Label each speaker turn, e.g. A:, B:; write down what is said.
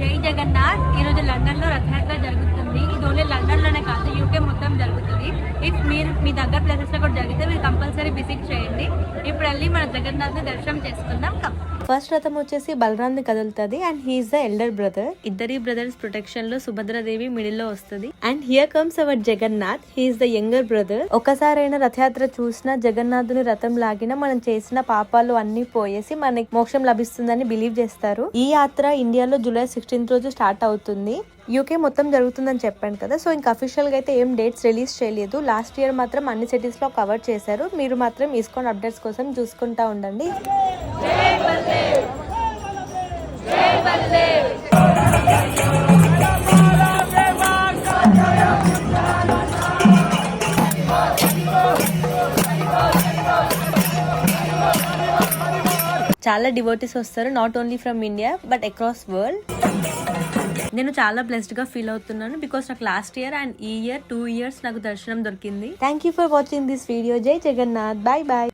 A: జై జగన్నాథ్. ఈరోజు లండన్లో రథయాత్ర జరుగుతుంది. ఇది ఓన్లీ లండన్లోనే కాదు, యూకే మొత్తం జరుగుతుంది. ఇఫ్ మీరు మీ దగ్గర ప్లేసెస్లో కూడా జరిగితే మీరు కంపల్సరీ విజిట్ చేయండి. ఇప్పుడు వెళ్ళి మన జగన్నాథ్ని దర్శనం చేసుకుందాం.
B: ఫస్ట్ రథం వచ్చేసి బలరాంని కదులుతుంది and he's the elder brother. ఇద్దరి బ్రదర్స్ ప్రొటెక్షన్ లో సుభద్రాదేవి మిడిల్ లో వస్తుంది. And here comes our Jagannath, he's the younger brother. ఒకసారైనా రథయాత్ర చూసినా జగన్నాథుని రథం లాగిన మనం చేసిన పాపాలు అన్ని పోయేసి మనకి మోక్షం లభిస్తుందని బిలీవ్ చేస్తారు. ఈ యాత్ర ఇండియాలో జూలై 16 రోజు స్టార్ట్ అవుతుంది. యూకే మొత్తం జరుగుతుందని చెప్పాను కదా, సో ఇంకా అఫీషియల్ గా అయితే ఏం డేట్స్ రిలీజ్ చేయలేదు. లాస్ట్ ఇయర్ మాత్రం అన్ని సిటీస్ లో కవర్ చేశారు. మీరు మాత్రం ఇస్కాన్ అప్డేట్స్ కోసం చూసుకుంటా ఉండండి. చాలా డివోటీస్ వస్తారు, not only from India but across world. నేను చాలా బ్లెస్డ్ గా ఫీల్ అవుతున్నాను బికాస్ నాకు లాస్ట్ ఇయర్ అండ్ ఈ ఇయర్ 2 years నాకు దర్శనం దొరికింది. Thank you for watching this video. జై జగన్నాథ్. Bye bye.